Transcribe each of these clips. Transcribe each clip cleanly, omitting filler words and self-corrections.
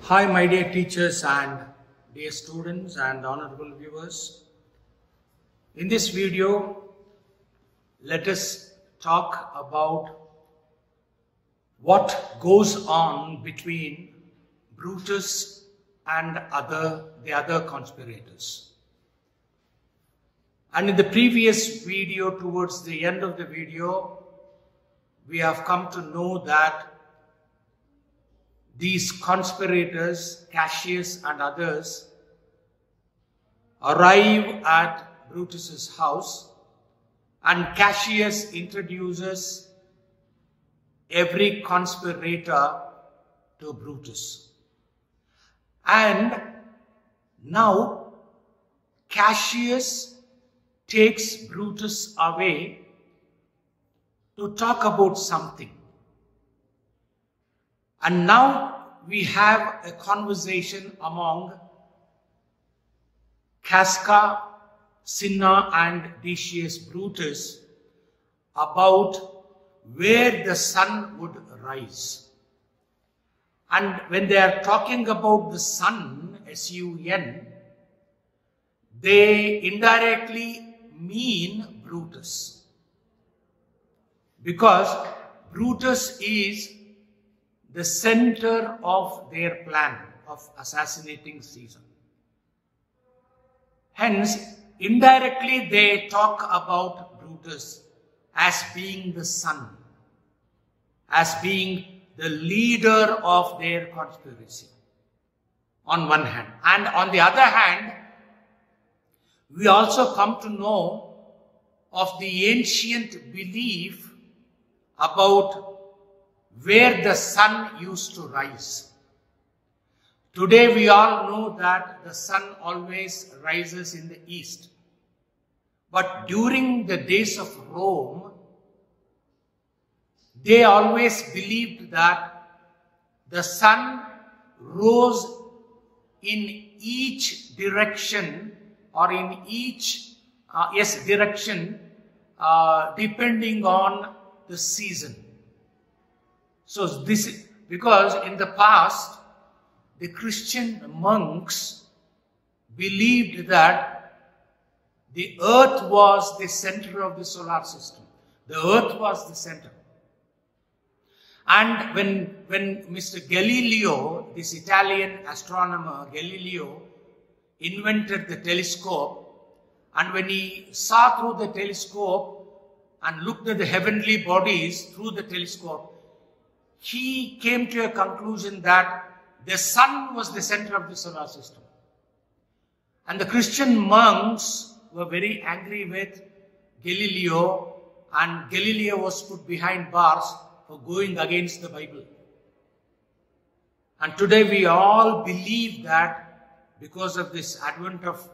Hi, my dear teachers and dear students and honorable viewers. In this video, let us talk about what goes on between Brutus and the other conspirators. And in the previous video, towards the end of the video, we have come to know that these conspirators, Cassius and others, arrive at Brutus's house, and Cassius introduces every conspirator to Brutus. And now Cassius takes Brutus away to talk about something. And now we have a conversation among Casca, Cinna and Decius Brutus about where the sun would rise. And when they are talking about the sun, S-U-N, they indirectly mean Brutus. Because Brutus is the center of their plan of assassinating Caesar. Hence, indirectly they talk about Brutus as being the sun, as being the leader of their conspiracy, on one hand. And on the other hand, we also come to know of the ancient belief about where the sun used to rise. Today we all know that the sun always rises in the east. But during the days of Rome, they always believed that the sun rose in each direction or in each direction depending on the season. So this is because in the past, the Christian monks believed that the earth was the center of the solar system. The earth was the center. And when Mr. Galileo, this Italian astronomer Galileo, invented the telescope, and when he saw through the telescope and looked at the heavenly bodies through the telescope, he came to a conclusion that the sun was the center of the solar system. And the Christian monks were very angry with Galileo, and Galileo was put behind bars for going against the Bible. And today we all believe that because of this advent of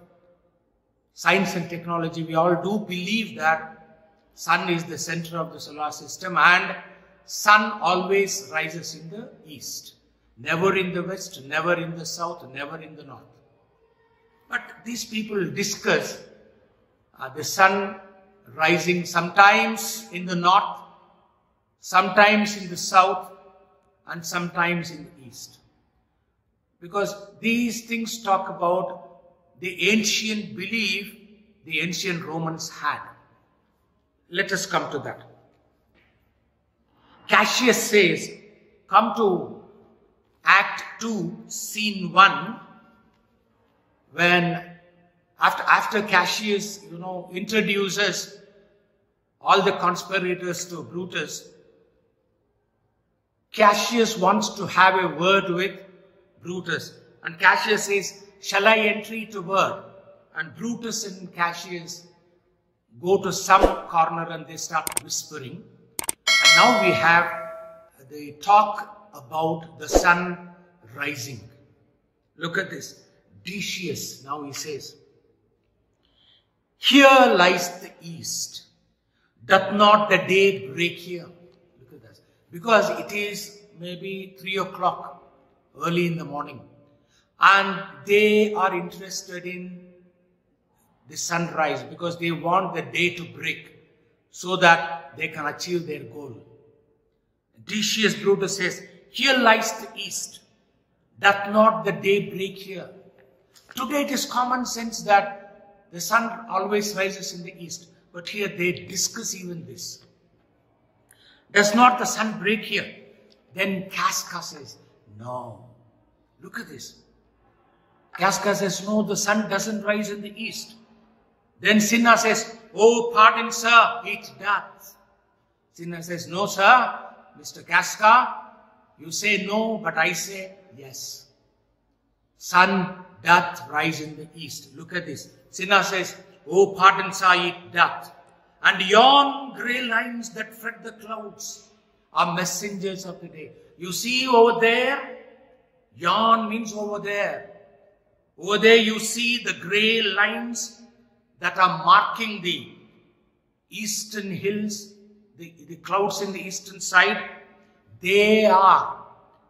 science and technology, we all do believe that sun is the center of the solar system, and sun always rises in the east, never in the west, never in the south, never in the north. But these people discuss the sun rising sometimes in the north, sometimes in the south, and sometimes in the east. Because these things talk about the ancient belief the ancient Romans had. Let us come to that. Cassius says, come to Act 2, Scene 1, when after Cassius, introduces all the conspirators to Brutus, Cassius wants to have a word with Brutus. And Cassius says, shall I entreat a word? And Brutus and Cassius go to some corner and they start whispering. And now we have the talk about the sun rising. Look at this. Decius, now he says, here lies the east. Doth not the day break here? Look at that. Because it is maybe 3 o'clock early in the morning. And they are interested in the sunrise because they want the day to break so that they can achieve their goal. Decius Brutus says, here lies the east. Doth not the day break here? Today it is common sense that the sun always rises in the east. But here they discuss even this. Does not the sun break here? Then Casca says, no. Look at this. Casca says, no, the sun doesn't rise in the east. Then Cinna says, oh, pardon, sir, it does. Cinna says, no, sir, Mr. Casca, you say no, but I say yes. Sun doth rise in the east. Look at this. Cinna says, oh, pardon, sir, it doth. And yon grey lines that fret the clouds are messengers of the day. You see over there, yon means over there. Over there you see the grey lines that are marking the eastern hills, the clouds in the eastern side. They are,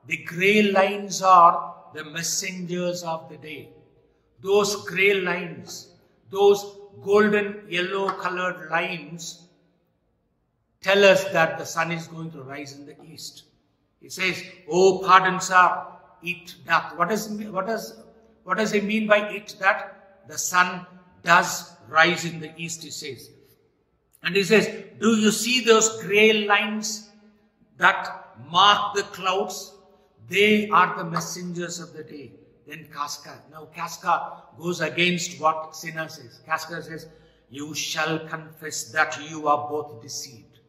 the grey lines are the messengers of the day. Those grey lines, those golden yellow colored lines tell us that the sun is going to rise in the east. It says, oh, pardon, sir, it doth. What does he mean by it? That the sun does rise in the east, he says. And he says, do you see those grey lines that mark the clouds? They are the messengers of the day. Then Casca. Now Casca goes against what Cinna says. Casca says, you shall confess that you are both deceived.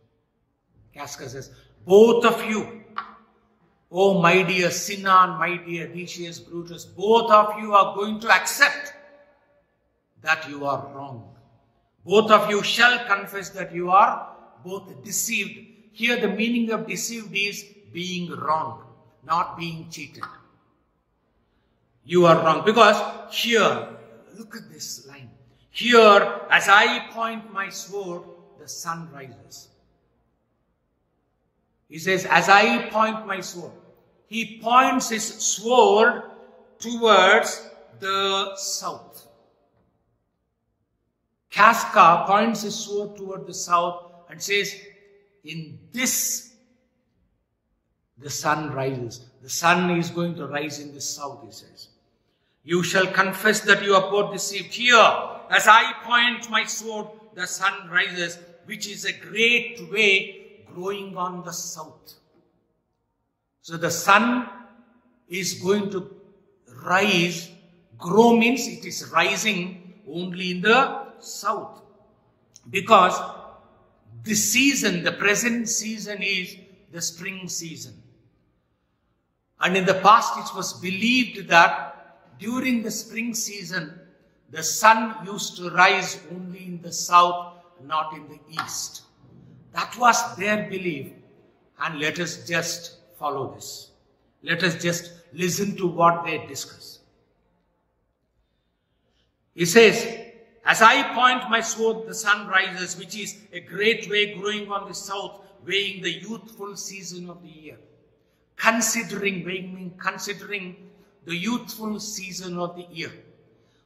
Casca says, both of you, oh my dear Cinna and my dear Decius Brutus, both of you are going to accept that you are wrong. Both of you shall confess that you are both deceived. Here the meaning of deceived is being wrong, not being cheated. You are wrong. Because here, look at this line. Here, as I point my sword, the sun rises. He says, as I point my sword. He points his sword towards the south. Casca points his sword toward the south and says, in this, the sun rises. The sun is going to rise in the south, he says. You shall confess that you are both deceived. Here, as I point my sword, the sun rises, which is a great way growing on the south. So the sun is going to rise. Grow means it is rising only in the south. Because the season, the present season is the spring season. And in the past it was believed that during the spring season, the sun used to rise only in the south, not in the east. That was their belief. And let us just follow this. Let us just listen to what they discuss. He says, as I point my sword, the sun rises, which is a great way growing on the south, weighing the youthful season of the year. Considering the youthful season of the year.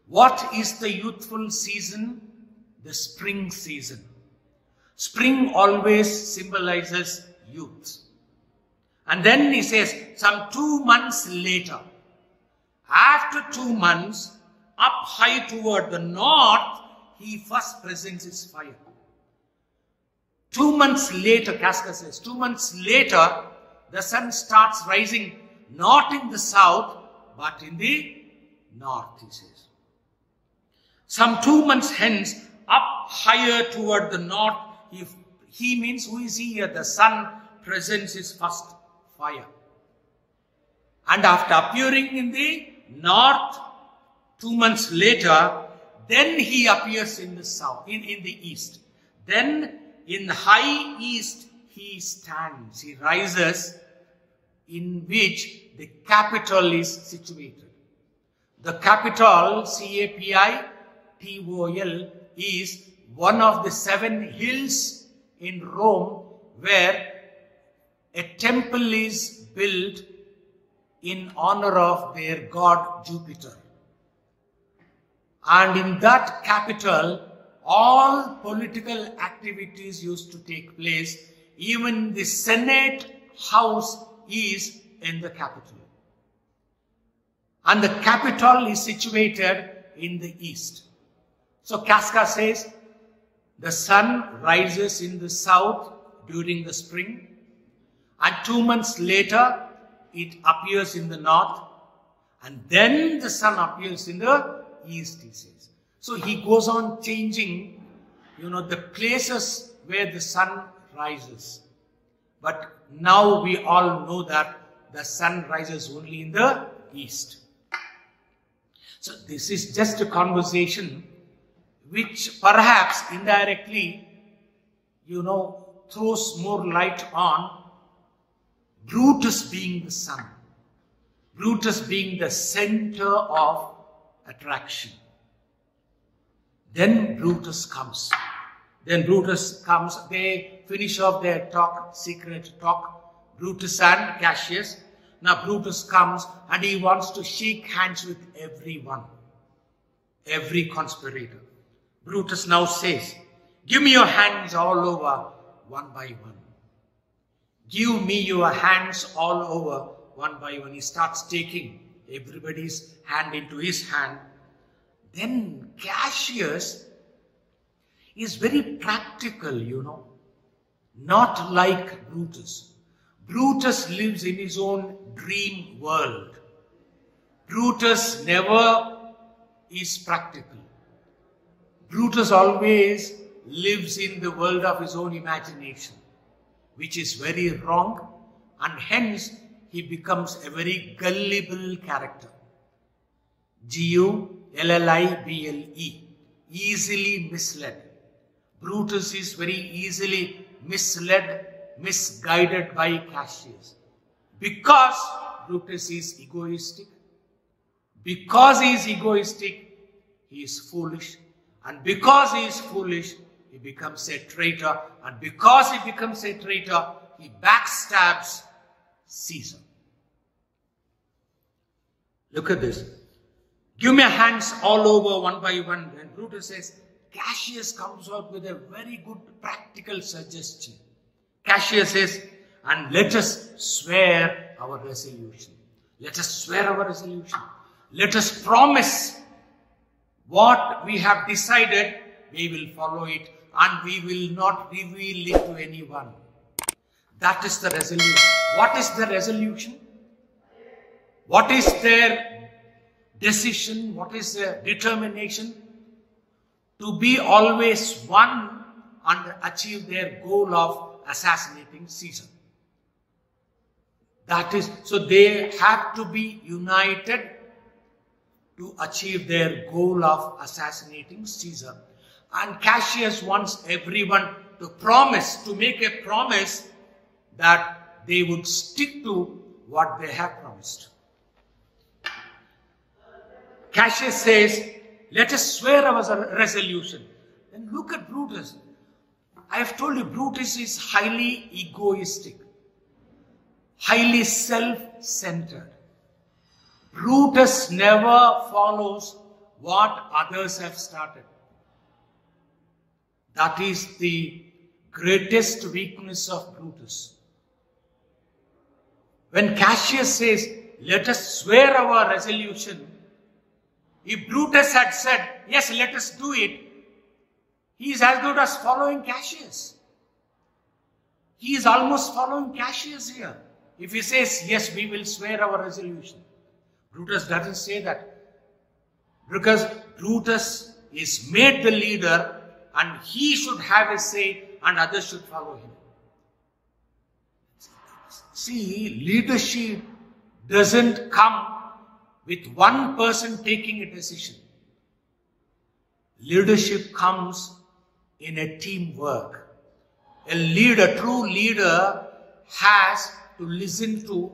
What is the youthful season? The spring season. Spring always symbolizes youth. And then he says, some 2 months later, after 2 months, up high toward the north, he first presents his fire. 2 months later, Casca says, 2 months later, the sun starts rising not in the south, but in the north, he says. Some 2 months hence, up higher toward the north, he means, who is he here? The sun presents his first fire. And after appearing in the north, 2 months later, then he appears in the south, in the east. Then in the high east, he stands, he rises, in which the capital is situated. The capital, Capitol, is one of the 7 hills in Rome where a temple is built in honor of their god Jupiter. And in that capital, all political activities used to take place. Even the Senate house is in the capital. and the capital is situated in the east. So Casca says, the sun rises in the south during the spring, and 2 months later it appears in the north, and then the sun appears in the east, he says. So he goes on changing, the places where the sun rises. But now we all know that the sun rises only in the east. So this is just a conversation which perhaps indirectly, throws more light on Brutus being the sun. Brutus being the center of attraction. Then Brutus comes. They finish off their talk, secret talk, Brutus and Cassius. Now Brutus comes and he wants to shake hands with everyone, every conspirator. Brutus now says, give me your hands all over one by one. Give me your hands all over one by one. He starts taking everybody's hand into his hand. Then Cassius is very practical, not like Brutus. Brutus lives in his own dream world. Brutus never is practical. Brutus always lives in the world of his own imagination, which is very wrong, and hence he becomes a very gullible character. Gullible, easily misled. Brutus is very easily misled, misguided by Cassius. Because Brutus is egoistic. Because he is egoistic, he is foolish. And because he is foolish, he becomes a traitor. And because he becomes a traitor, he backstabs Caesar. Look at this. Give me hands all over one by one. And Brutus says, Cassius comes out with a very good practical suggestion. Cassius says, and let us swear our resolution. Let us swear our resolution. Let us promise what we have decided, we will follow it and we will not reveal it to anyone. That is the resolution. What is the resolution? What is their decision? What is their determination? To be always one and achieve their goal of assassinating Caesar. That is, so they have to be united to achieve their goal of assassinating Caesar. And Cassius wants everyone to promise, to make a promise that they would stick to what they have promised. Cassius says, let us swear our resolution. Then look at Brutus. I have told you, Brutus is highly egoistic, highly self-centered. Brutus never follows what others have started. That is the greatest weakness of Brutus. When Cassius says, let us swear our resolution, if Brutus had said, yes, let us do it, he is as good as following Cassius. He is almost following Cassius here. If he says, yes, we will swear our resolution. Brutus doesn't say that. Because Brutus is made the leader and he should have a say and others should follow him. See, leadership doesn't come with one person taking a decision. Leadership comes in a teamwork. A leader, true leader, has to listen to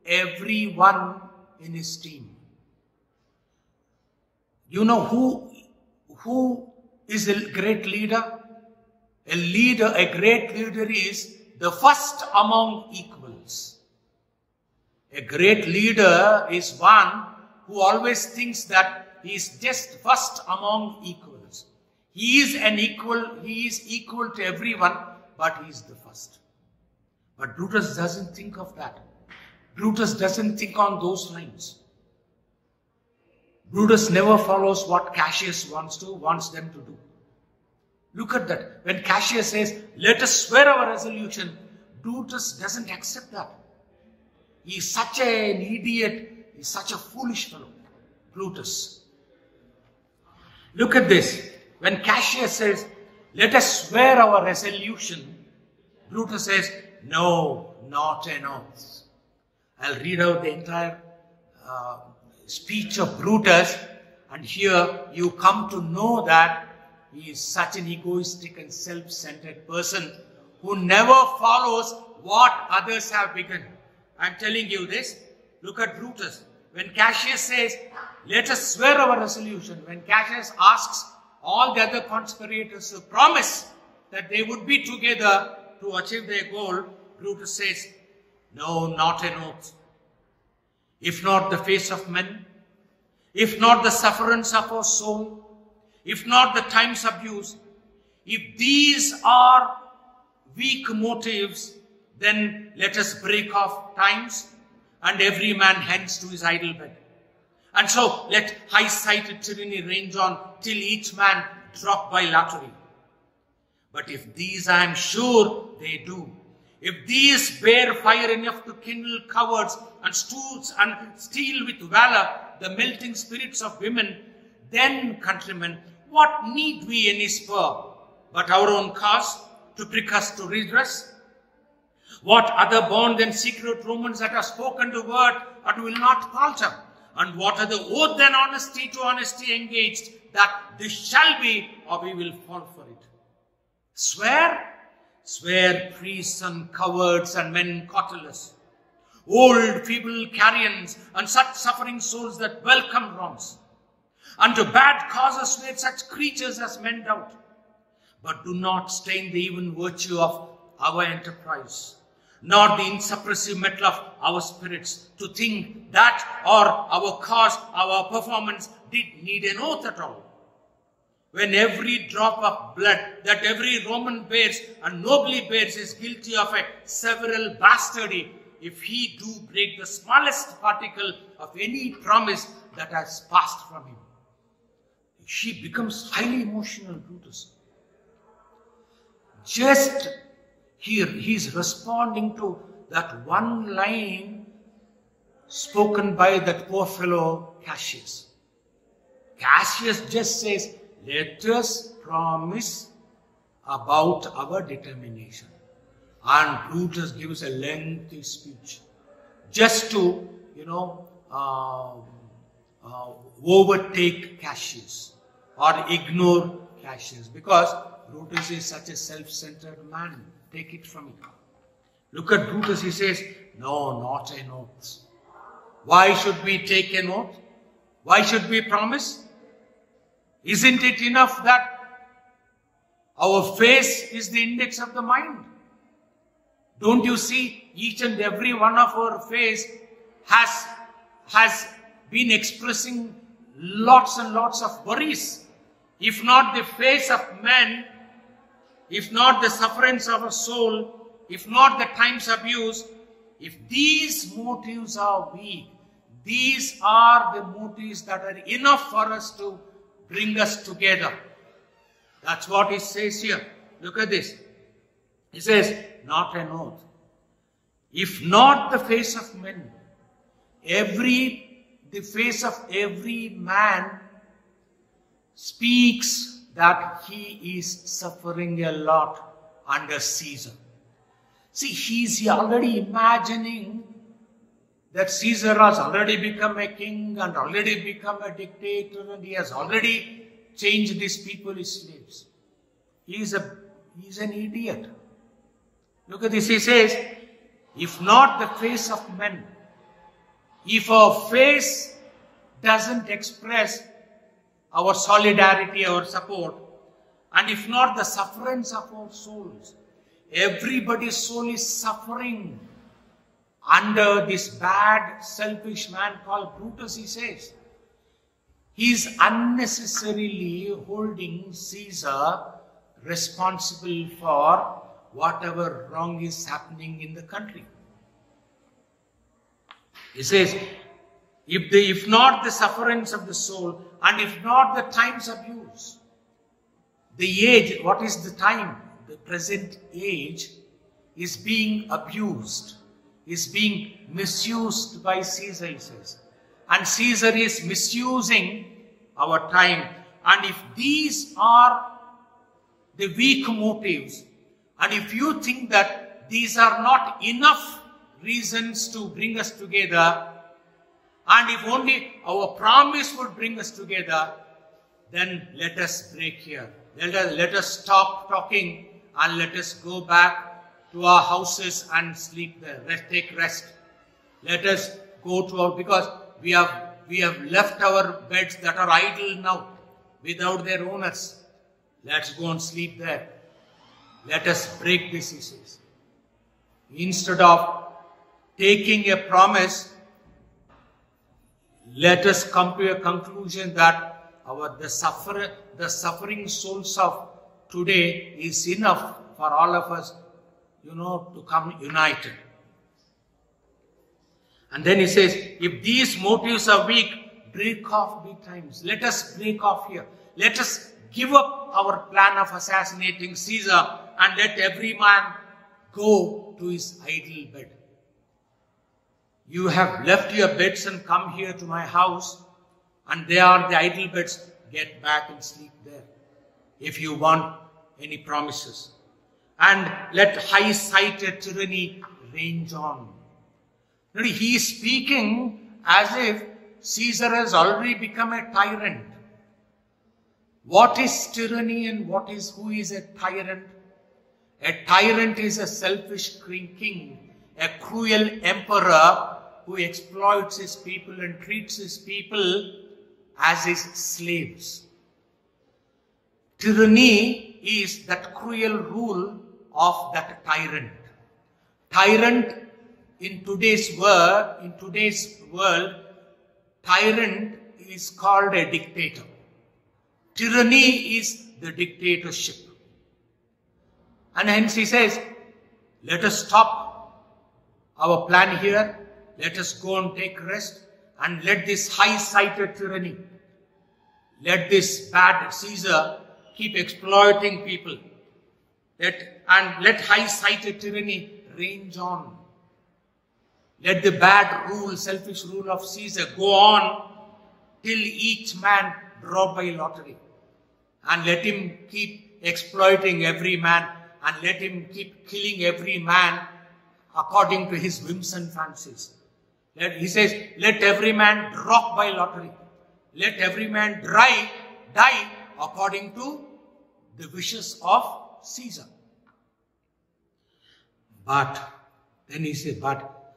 everyone in his team. You know who is a great leader? A great leader is the first among equals. A great leader is one who always thinks that he is just first among equals. He is equal to everyone, but he is the first. But Brutus doesn't think of that. Brutus doesn't think on those lines. Brutus never follows what Cassius wants them to do. Look at that. When Cassius says, let us swear our resolution, Brutus doesn't accept that. He is such an idiot. He is such a foolish fellow. Brutus. Look at this. When Cassius says, let us swear our resolution, Brutus says, no, not an oath. I'll read out the entire speech of Brutus, and here you come to know that he is such an egoistic and self-centered person who never follows what others have begun. I'm telling you this. Look at Brutus. When Cassius says, let us swear our resolution, when Cassius asks all the other conspirators to promise that they would be together to achieve their goal, Brutus says, no, not an oath. If not the face of men, if not the sufferance of our soul, if not the times abused, if these are weak motives, then let us break off times and every man hence to his idle bed. And so let high-sighted tyranny range on till each man drop by lottery. But if these I am sure they do, if these bear fire enough to kindle cowards and stools and steal with valor the melting spirits of women, then, countrymen, what need we any spur but our own cause to prick us to redress? What other born than secret Romans that have spoken the word and will not falter? And what other oath than honesty to honesty engaged, that this shall be or we will fall for it? Swear? Swear priests and cowards and men cautelous, old feeble carrions and such suffering souls that welcome wrongs. Unto bad causes swear such creatures as men doubt, but do not stain the even virtue of our enterprise, nor the insuppressive metal of our spirits, to think that or our cause, our performance did need an oath at all. When every drop of blood that every Roman bears and nobly bears is guilty of a several bastardy, if he do break the smallest particle of any promise that has passed from him. She becomes highly emotional, Brutus. Just here, he's responding to that one line spoken by that poor fellow Cassius. Cassius just says, let us promise about our determination. And Brutus gives a lengthy speech just to, overtake Cassius or ignore Cassius, because Brutus is such a self-centered man. Take it from him. Look at Brutus, he says, no, not an oath. Why should we take an oath? Why should we promise? Isn't it enough that our face is the index of the mind? Don't you see each and every one of our face has been expressing lots and lots of worries. If not the face of men, if not the sufferance of a soul, if not the times abused, if these motives are weak, these are the motives that are enough for us to bring us together. That's what he says here. Look at this. He says, not an oath. If not the face of men, the face of every man speaks that he is suffering a lot under Caesar. See, he's already imagining that Caesar has already become a king and already become a dictator, and he has already changed these people his slaves. He's an idiot. Look at this. He says, if not the face of men, if our face doesn't express our solidarity, our support, and if not the sufferance of our souls, everybody's soul is suffering under this bad, selfish man called Brutus, he says. He is unnecessarily holding Caesar responsible for whatever wrong is happening in the country. He says, if not the sufferings of the soul, and if not the time's abuse. The age, what is the time? The present age is being abused, is being misused by Caesar, he says. And Caesar is misusing our time. And if these are the weak motives, and if you think that these are not enough reasons to bring us together, and if only our promise would bring us together, then let us break here. Let us stop talking and let us go back to our houses and sleep there. Take rest. Let us go to our, because we have left our beds that are idle now without their owners. Let's go and sleep there. Let us break this, he says. Instead of taking a promise, let us come to a conclusion that the suffering souls of today is enough for all of us, to come united. And then he says, if these motives are weak, break off betimes. Let us break off here. Let us give up our plan of assassinating Caesar and let every man go to his idle bed. You have left your beds and come here to my house, and they are the idle beds. Get back and sleep there, if you want any promises. And let high-sighted tyranny range on. He is speaking as if Caesar has already become a tyrant. What is tyranny and who is a tyrant? A tyrant is a selfish king, a cruel emperor who exploits his people and treats his people as his slaves. Tyranny is that cruel rule of that tyrant. Tyrant in today's world, tyrant is called a dictator. Tyranny is the dictatorship. And hence he says, let us stop our plan here. Let us go and take rest, and let this high-sighted tyranny, let this bad Caesar keep exploiting people. Let high-sighted tyranny range on. Let the bad rule, selfish rule of Caesar go on till each man draw by lottery. And let him keep exploiting every man, and let him keep killing every man according to his whims and fancies. He says, let every man drop by lottery. Let every man die according to the wishes of Caesar. But, then he says, but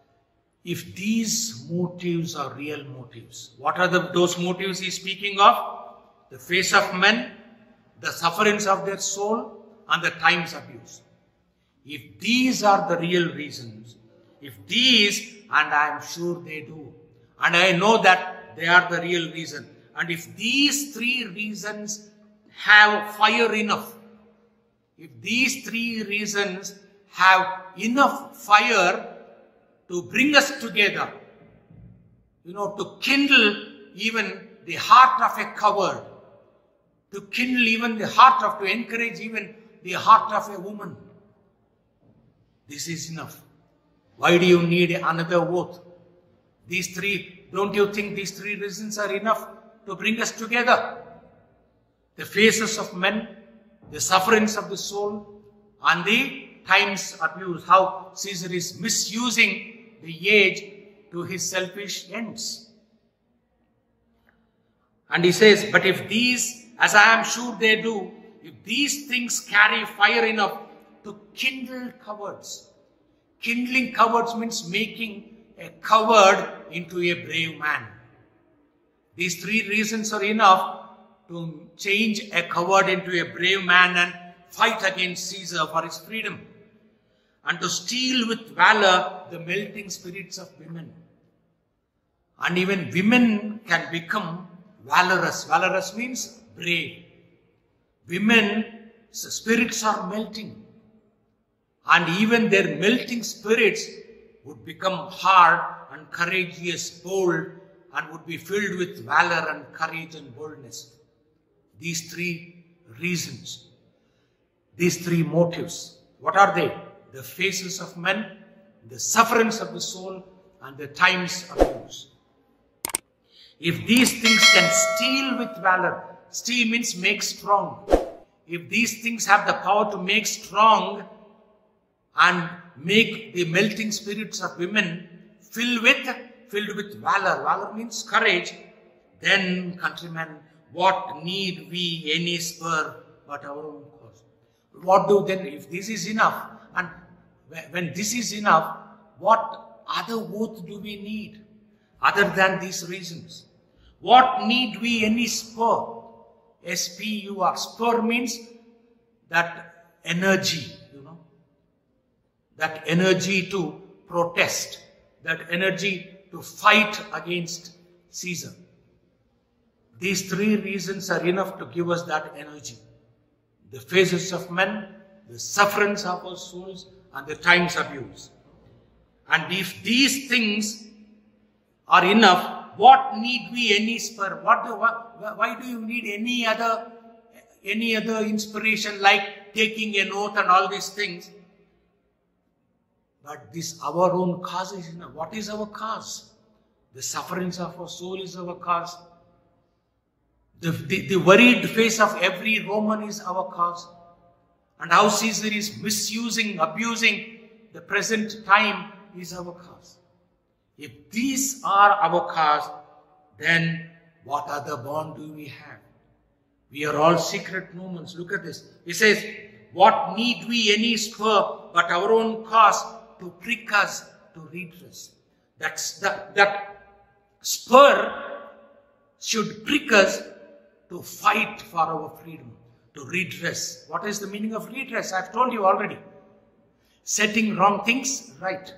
if these motives are real motives, what are those motives he's speaking of? The face of men, the sufferings of their soul, and the time's abuse. If these are the real reasons, if these, and I am sure they do, and I know that they are the real reason, and if these three reasons have fire enough, if these three reasons have enough fire to bring us together, to kindle even the heart of a coward, to kindle even the heart of, to encourage even the heart of a woman, this is enough. Why do you need another oath? These three, don't you think these three reasons are enough to bring us together? The faces of men, the sufferings of the soul, and the time's abuse. How Caesar is misusing the age to his selfish ends. And he says, but if these, as I am sure they do, if these things carry fire enough to kindle cowards. Kindling cowards means making a coward into a brave man. These three reasons are enough to change a coward into a brave man and fight against Caesar for his freedom. And to steal with valor the melting spirits of women. And even women can become valorous. Valorous means brave. Women's spirits are melting. And even their melting spirits would become hard and courageous, bold, and would be filled with valor and courage and boldness. These three reasons, these three motives, what are they? The faces of men, the sufferings of the soul, and the times of use. If these things can steel with valor, steel means make strong. If these things have the power to make strong and make the melting spirits of women filled with valor, valor means courage, then countrymen, what need we any spur but our own cause? What do then, if this is enough, and when this is enough, what other oath do we need other than these reasons? What need we any spur? S-P-U-R. Spur means that energy, that energy to protest, that energy to fight against Caesar. These three reasons are enough to give us that energy. The faces of men, the sufferings of our souls, and the times of use. And if these things are enough, what need we any spur? Why do you need any other inspiration like taking an oath and all these things? But this our own cause is enough. What is our cause? The sufferings of our soul is our cause. The worried face of every Roman is our cause. And how Caesar is misusing, abusing the present time is our cause. If these are our cause, then what other bond do we have? We are all secret movements. Look at this. He says, what need we any spur but our own cause to prick us to redress? That spur should prick us to fight for our freedom, to redress. What is the meaning of redress? I've told you already. Setting wrong things right.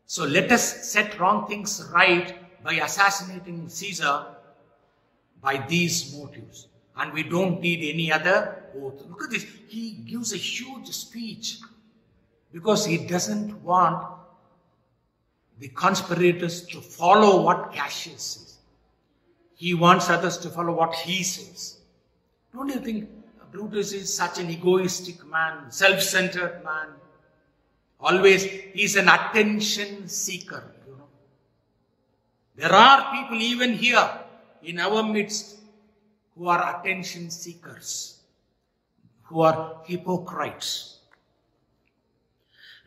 So let us set wrong things right by assassinating Caesar by these motives. And we don't need any other oath. Look at this. He gives a huge speech because he doesn't want the conspirators to follow what Cassius says. He wants others to follow what he says. Don't you think Brutus is such an egoistic man, self-centered man? Always, he's an attention seeker. There are people even here in our midst who are attention seekers, who are hypocrites.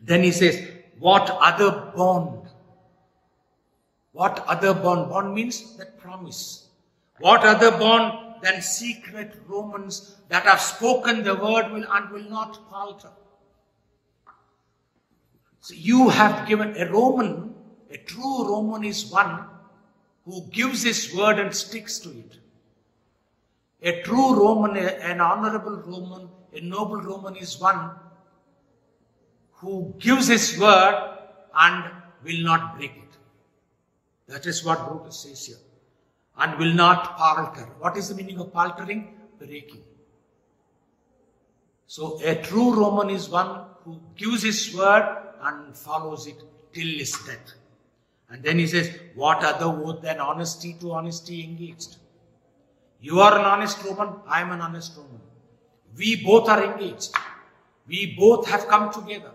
Then he says, what other bond? What other bond? Bond means that promise. What other bond than secret Romans that have spoken the word and will not falter? So you have given a Roman, a true Roman is one who gives his word and sticks to it. A true Roman, an honorable Roman, a noble Roman is one who gives his word and will not break it. That is what Brutus says here. And will not palter. What is the meaning of paltering? Breaking. So a true Roman is one who gives his word and follows it till his death. And then he says, what other oath than honesty to honesty engaged? You are an honest Roman, I am an honest Roman. We both are engaged. We both have come together.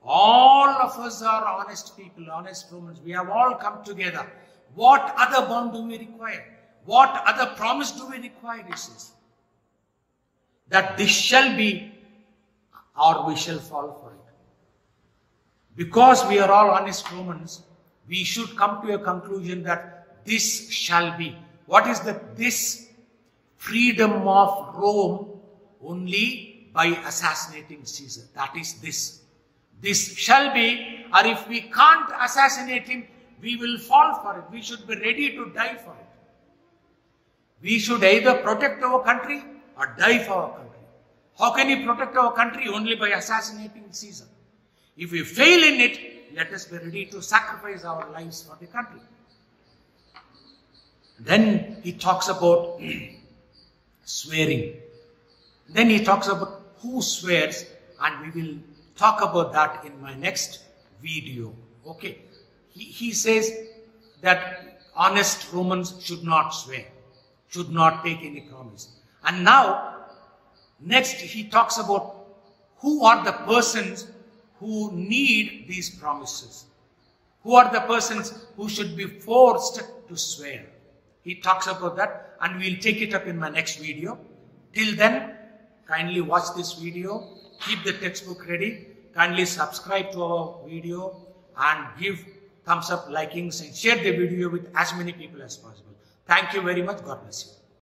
All of us are honest people, honest Romans. We have all come together. What other bond do we require? What other promise do we require, he says? That this shall be or we shall fall for it. Because we are all honest Romans, we should come to a conclusion that this shall be. What is that? This freedom of Rome only by assassinating Caesar. That is this. This shall be, or if we can't assassinate him, we will fall for it. We should be ready to die for it. We should either protect our country or die for our country. How can we protect our country? Only by assassinating Caesar. If we fail in it, let us be ready to sacrifice our lives for the country. Then he talks about swearing. Then he talks about who swears, and we will talk about that in my next video. Okay. He says that honest Romans should not swear, should not take any promise. And now, next he talks about who are the persons who need these promises. Who are the persons who should be forced to swear? He talks about that, and we'll take it up in my next video. Till then, kindly watch this video, keep the textbook ready, kindly subscribe to our video and give thumbs up, likings, and share the video with as many people as possible. Thank you very much. God bless you.